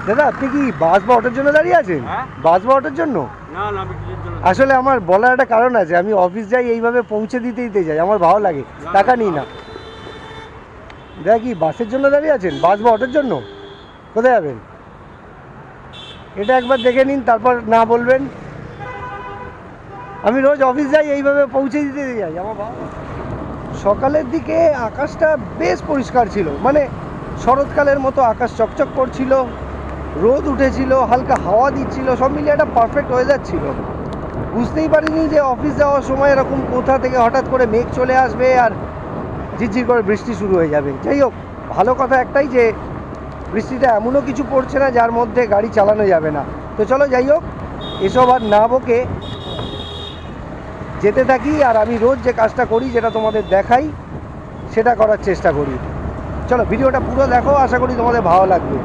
দাদা আপনি কি বাস বা অটোর জন্য দাঁড়িয়ে আছেন? বাস বা অটোর জন্য? না না, আমি কিসের জন্য? আসলে আমার বলার একটা কারণ আছে, আমি অফিস যাই এইভাবে পৌঁছে দিতে দিতে যাই, আমার ভালো লাগে, টাকা নিই না। দাদা কি বাসের জন্য দাঁড়িয়ে আছেন, বাস বা অটোর জন্য? কোথায় যাবেন? এটা একবার দেখে নিন, তারপর না বলবেন। আমি রোজ অফিস যাই এইভাবে পৌঁছে দিতে যাই, আমার ভালো। সকালের দিকে আকাশটা বেশ পরিষ্কার ছিল, মানে শরৎকালের মতো আকাশ চকচক করছিল, রোদ উঠেছিল, হালকা হাওয়া দিচ্ছিল, সব মিলিয়ে একটা পারফেক্ট ওয়েদার ছিল। বুঝতেই পারিনি যে অফিস যাওয়ার সময় এরকম কোথা থেকে হঠাৎ করে মেঘ চলে আসবে আর ঝিরঝির করে বৃষ্টি শুরু হয়ে যাবে। যাই হোক, ভালো কথা একটাই যে বৃষ্টিটা এমনও কিছু পড়ছে না যার মধ্যে গাড়ি চালানো যাবে না। তো চলো যাই হোক, এসব আর না বকে যেতে থাকি, আর আমি রোজ যে কাজটা করি, যেটা তোমাদের দেখাই, সেটা করার চেষ্টা করি। চলো ভিডিওটা পুরো দেখো, আশা করি তোমাদের ভালো লাগবে।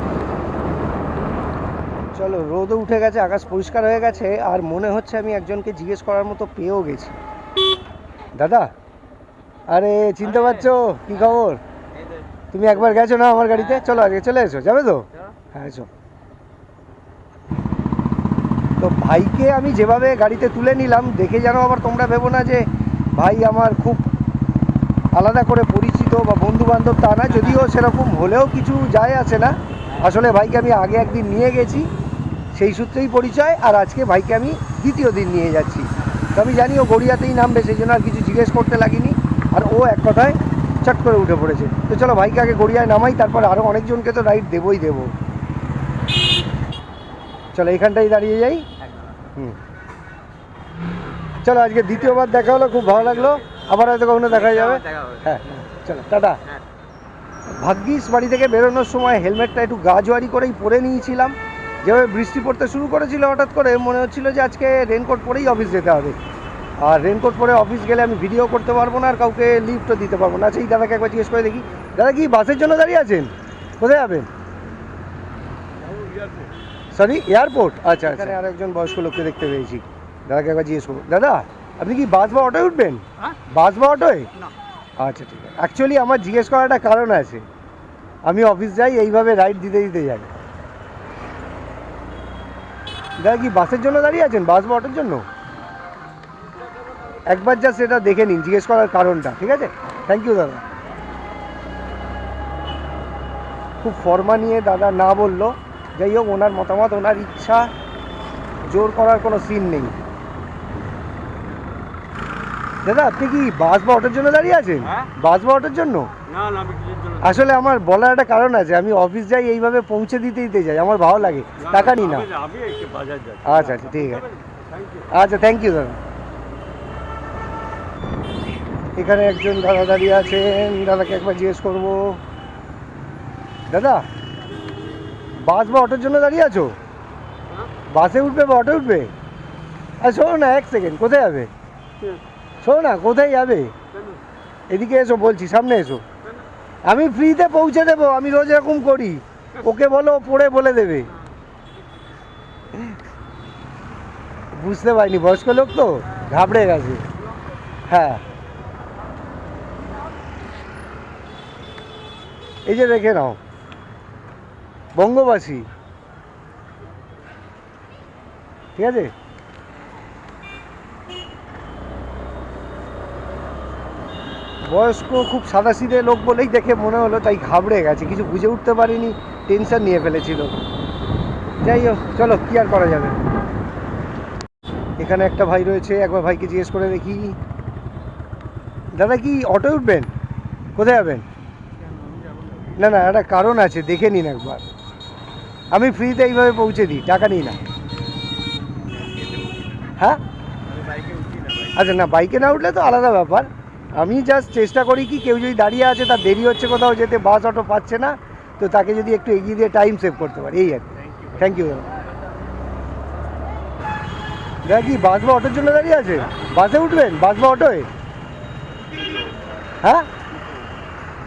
চলো, রোদও উঠে গেছে, আকাশ পরিষ্কার হয়ে গেছে, আর মনে হচ্ছে আমি একজনকে জিজ্ঞেস করার মতো পেয়েও গেছি। দাদা, আরে চিনতে পারছো? কি খবর? তুমি একবার গেছো না আমার গাড়িতে? চলো আজকে চলে এসো, যাবে তো? হ্যাঁ এসো। তো ভাইকে আমি যেভাবে গাড়িতে তুলে নিলাম, দেখে যেন আবার তোমরা ভেবো না যে ভাই আমার খুব আলাদা করে পরিচিত বা বন্ধু বান্ধব, তা না। যদিও সেরকম হলেও কিছু যায় আসে না। আসলে ভাইকে আমি আগে একদিন নিয়ে গেছি, সেই সূত্রেই পরিচয়, আর আজকে ভাইকে আমি দ্বিতীয় দিন নিয়ে যাচ্ছি। তো আমি জানি ও গড়িয়াতেই নামবে, সেই জন্য আর কিছু জিজ্ঞেস করতে লাগিনি, আর ও এক কথায় চট করে উঠে পড়েছে। তো চলো ভাইকে আগে গড়িয়ায় নামাই, তারপর আরও অনেকজনকে তো রাইড দেবই দেবো। চলো এইখানটাই দাঁড়িয়ে যাই। চলো, আজকে দ্বিতীয়বার দেখা হলো, খুব ভালো লাগলো, আবার হয়তো কখনো দেখা যাবে। হ্যাঁ চলো, টাটা। ভাগ্যিস বাড়ি থেকে বেরোনোর সময় হেলমেটটা একটু গা জোয়ারি করেই পরে নিয়েছিলাম। যেভাবে বৃষ্টি পড়তে শুরু করেছিল, হঠাৎ করে মনে হচ্ছিল যে আজকে রেনকোট পরেই অফিস যেতে হবে, আর রেনকোট পরে অফিস গেলে আমি ভিডিও করতে পারবো না, আর কাউকে লিফটও দিতে পারবো না। আচ্ছা, এই দাদাকে একবার জিজ্ঞেস করে দেখি। দাদা কি বাসের জন্য দাঁড়িয়ে আছেন? কোথায় যাবেন? Sorry, airport. আচ্ছা, এখানে আর একজন বয়স্ক লোককে দেখতে পেয়েছি, দাদাকে একবার জিজ্ঞেস করবো। দাদা আপনি কি বাস বা অটোয় উঠবেন? বাস বা অটোয়? আচ্ছা ঠিক আছে। অ্যাকচুয়ালি আমার জিজ্ঞেস করার একটা কারণ আছে, আমি অফিস যাই এইভাবে রাইড দিতে দিতে যাই। দাদা কি বাসের জন্য দাঁড়িয়ে আছেন, বাস বা অটোর জন্য? একবার জাস্ট এটা দেখে নিন, জিজ্ঞেস করার কারণটা, ঠিক আছে? থ্যাংক ইউ দাদা। খুব ফর্মা নিয়ে দাদা না বললো, যাই হোক, ওনার মতামত, ওনার ইচ্ছা, জোর করার কোনো সিন নেই। দাদা আপনি কি বাস বা অটোর জন্য দাঁড়িয়ে আছেন? বাস বা অটোর জন্য? না না, আমি কিসের জন্য? আসলে আমার বলার একটা কারণ আছে, আমি অফিস যাই এইভাবে পৌঁছে দিতে দিতে যাই, আমার ভালো লাগে, টাকা নিই না। আমি একটু বাজার যাচ্ছি। আচ্ছা আচ্ছা ঠিক আছে, আচ্ছা থ্যাংক ইউ দাদা। এখানে একজন দাদা দাঁড়িয়ে আছেন, দাদাকে একবার জিজ্ঞেস করবো। দাদা বাস বা অটোর জন্য দাঁড়িয়ে আছো? বাসে উঠবে বা অটো উঠবে? আচ্ছা শোনো না, এক সেকেন্ড, কোথায় যাবে? শোনো না, কোথায় যাবে? এদিকে এসো বলছি, সামনে এসো। আমি ফ্রিতে পৌঁছে দেবো, আমি রোজ এরকম করি। ওকে বলো, পড়ে বলে দেবে। বুঝতে পারিনি, বয়স্ক লোক তো ঘাবড়ে গেছে। হ্যাঁ এই যে দেখে নাও, বঙ্গবাসী, ঠিক আছে? বয়স্ক, খুব সাদাসিধে লোক বলেই দেখে মনে হলো, তাই ঘাবড়ে গেছে, কিছু বুঝে উঠতে পারিনি, টেনশন নিয়ে ফেলেছিল। যাই হোক, চলো কি আর করা যাবে। এখানে একটা ভাই রয়েছে, একবার ভাইকে জিজ্ঞেস করে দেখি। দাদা কি অটোয় উঠবেন? কোথায় যাবেন? না না, একটা কারণ আছে, দেখে নিন একবার। আমি ফ্রিতে এইভাবে পৌঁছে দিই, টাকা নিই না। হ্যাঁ আচ্ছা, না বাইকে না উঠলে তো আলাদা ব্যাপার। আমি জাস্ট চেষ্টা করি কি, কেউ যদি দাঁড়িয়ে আছে, তার দেরি হচ্ছে কোথাও যেতে, বাস অটো পাচ্ছে না, তো তাকে যদি একটু এগিয়ে দিয়ে টাইম সেভ করতে পারি, এই আর কি। থ্যাংক ইউ দাদা। দাদা কি বাস বা অটোর জন্য দাঁড়িয়ে আছে? বাসে উঠবেন, বাস বা অটোয়? হ্যাঁ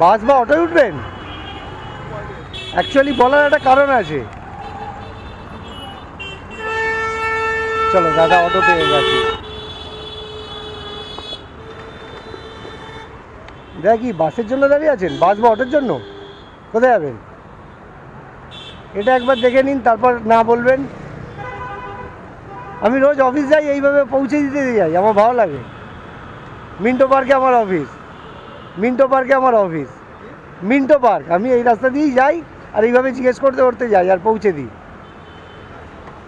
বাস বা অটোয় উঠবেন? অ্যাকচুয়ালি বলার একটা কারণ আছে। চলো, দাদা অটো পেয়ে গেছে। দাদা কি বাসের জন্য দাঁড়িয়ে আছেন, বাস বা অটোর জন্য? কোথায় যাবেন? এটা একবার দেখে নিন, তারপর না বলবেন। আমি রোজ অফিস যাই, এইভাবে পৌঁছে দিতে যাই, আমার ভালো লাগে। মিন্টো পার্কে আমার অফিস, মিন্টো পার্কে আমার অফিস, মিন্টো পার্ক। আমি এই রাস্তা দিয়েই যাই আর এইভাবে জিজ্ঞেস করতে করতে যাই আর পৌঁছে দিই।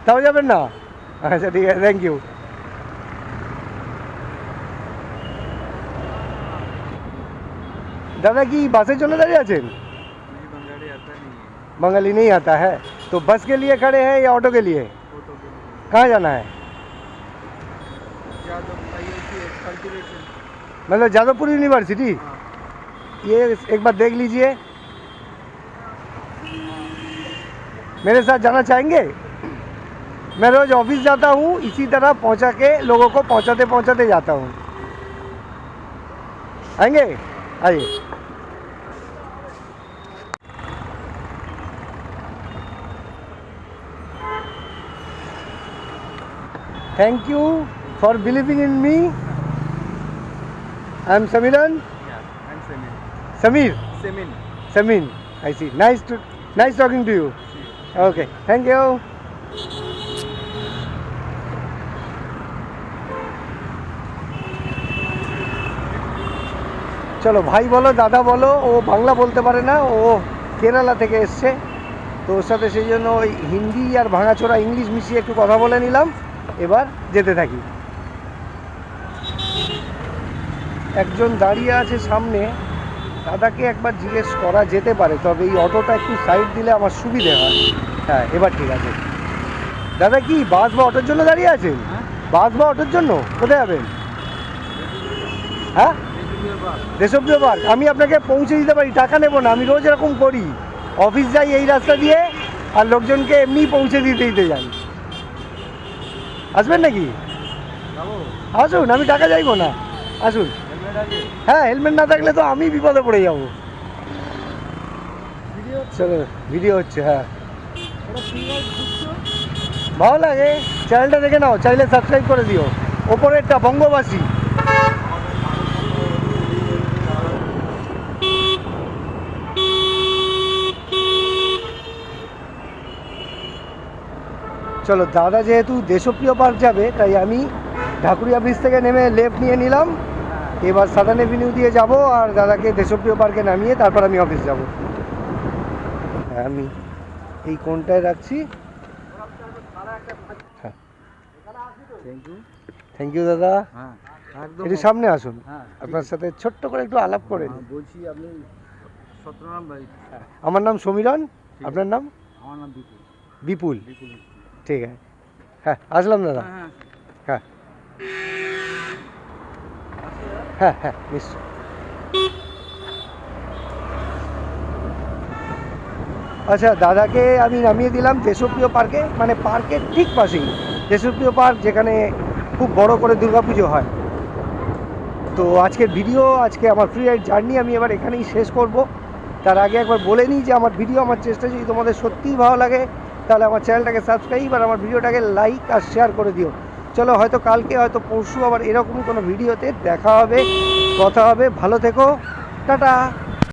তাও যাবেন না? আচ্ছা ঠিক আছে, থ্যাংক ইউ। दादा की बसें चलने दाड़ी आছেন? नहीं बंगाली आता नहीं है। बंगाली नहीं आता है तो बस के लिए खड़े हैं या ऑटो के लिए? फोटो के लिए। कहाँ जाना है? Yadav IIT cultivation. मतलब जादवपुर यूनिवर्सिटी? हाँ। ये एक बार देख लीजिए। मेरे साथ जाना चाहेंगे? मैं रोज ऑफिस जाता हूँ, इसी तरह पहुँचा के लोगों को पहुँचाते पहुँचाते जाता हूँ। आएंगे? आइए। Thank you for believing in me. I am Samiran. Yeah, I'm Semin. Samir. Semin. Samin. I see. Nice talking to you. See you. Okay. Thank you. চলো ভাই বলো, দাদা বলো, ও বাংলা বলতে পারে না, ও কেরালা থেকে এসছে, তো ওর সাথে সেই জন্য ওই হিন্দি আর ভাঙাচোরা ইংলিশ মিশিয়ে একটু কথা বলে নিলাম। এবার যেতে থাকি। একজন দাঁড়িয়ে আছে সামনে, দাদাকে একবার জিজ্ঞেস করা যেতে পারে, তবে এই অটোটা একটু সাইড দিলে আমার সুবিধে হয়। হ্যাঁ এবার ঠিক আছে। দাদা কি বাস বা অটোর জন্য দাঁড়িয়ে আছেন? হ্যাঁ? বাস বা অটোর জন্য কোথায় যাবেন? হ্যাঁ, দেশপ্রিয় পার্ক। আমি আপনাকে পৌঁছে দিতে পারি, টাকা নেব না, আমি রোজ এরকম করি। অফিস যাই এই রাস্তা দিয়ে আর লোকজনকে এমনি পৌঁছে দিতে দিতে যাই। আসবেন নাকি? যাবো। আসুন, আমি টাকা চাইবো না, আসুন। হেলমেট আছে? হ্যাঁ, হেলমেট না থাকলে তো আমি বিপদে পড়ে যাবো। ভিডিও চলো ভিডিও হচ্ছে। হ্যাঁ ওটা ফিঙ্গার ঢুকছো? ভালো লাগে, চ্যানেলটা দেখে নাও, চাইলে সাবস্ক্রাইব করে দিও। ওপরেরটা বঙ্গবাসী। চলো, দাদা যেহেতু দেশপ্রিয় পার্ক যাবে, তাই আমি ঢাকুরিয়া ব্রিজ থেকে নেমে লেফট নিয়ে নিলাম। এবার সাদার্ন এভিনিউ দিয়ে যাব আর দাদাকে দেশপ্রিয় পার্কে নামিয়ে তারপর আমি অফিস যাব। হ্যাঁ, আমি এই কোনটায় রাখছি। হ্যাঁ, থ্যাংক ইউ। থ্যাংক ইউ দাদা। হ্যাঁ একদম। একটু সামনে আসুন, হ্যাঁ আপনার সাথে ছোট্ট করে একটু আলাপ করে নিই। বলছি আপনি সত্যনারায়ণ ভাই? আমার নাম সমীরণ, আপনার নাম? আমার নাম বিপুল। বিপুল। বিপুল। ঠিক আছে, হ্যাঁ আসলাম দাদা। হ্যাঁ হ্যাঁ হ্যাঁ হ্যাঁ নিশ্চয়। আচ্ছা, দাদাকে আমি নামিয়ে দিলাম দেশপ্রিয় পার্কে, মানে পার্কের ঠিক পাশেই দেশপ্রিয় পার্ক, যেখানে খুব বড় করে দুর্গাপুজো হয়। তো আজকের ভিডিও, আজকে আমার ফ্রি রাইড জার্নি আমি এবার এখানেই শেষ করব। তার আগে একবার বলে নিই যে আমার ভিডিও, আমার চেষ্টা যদি তোমাদের সত্যিই ভালো লাগে তাহলে আমার চ্যানেলটাকে সাবস্ক্রাইব আর আমার ভিডিওটাকে লাইক আর শেয়ার করে দিও। চলো, হয়তো কালকে হয়তো পরশু আবার এরকমই কোনো ভিডিওতে দেখা হবে, কথা হবে। ভালো থেকো, টাটা।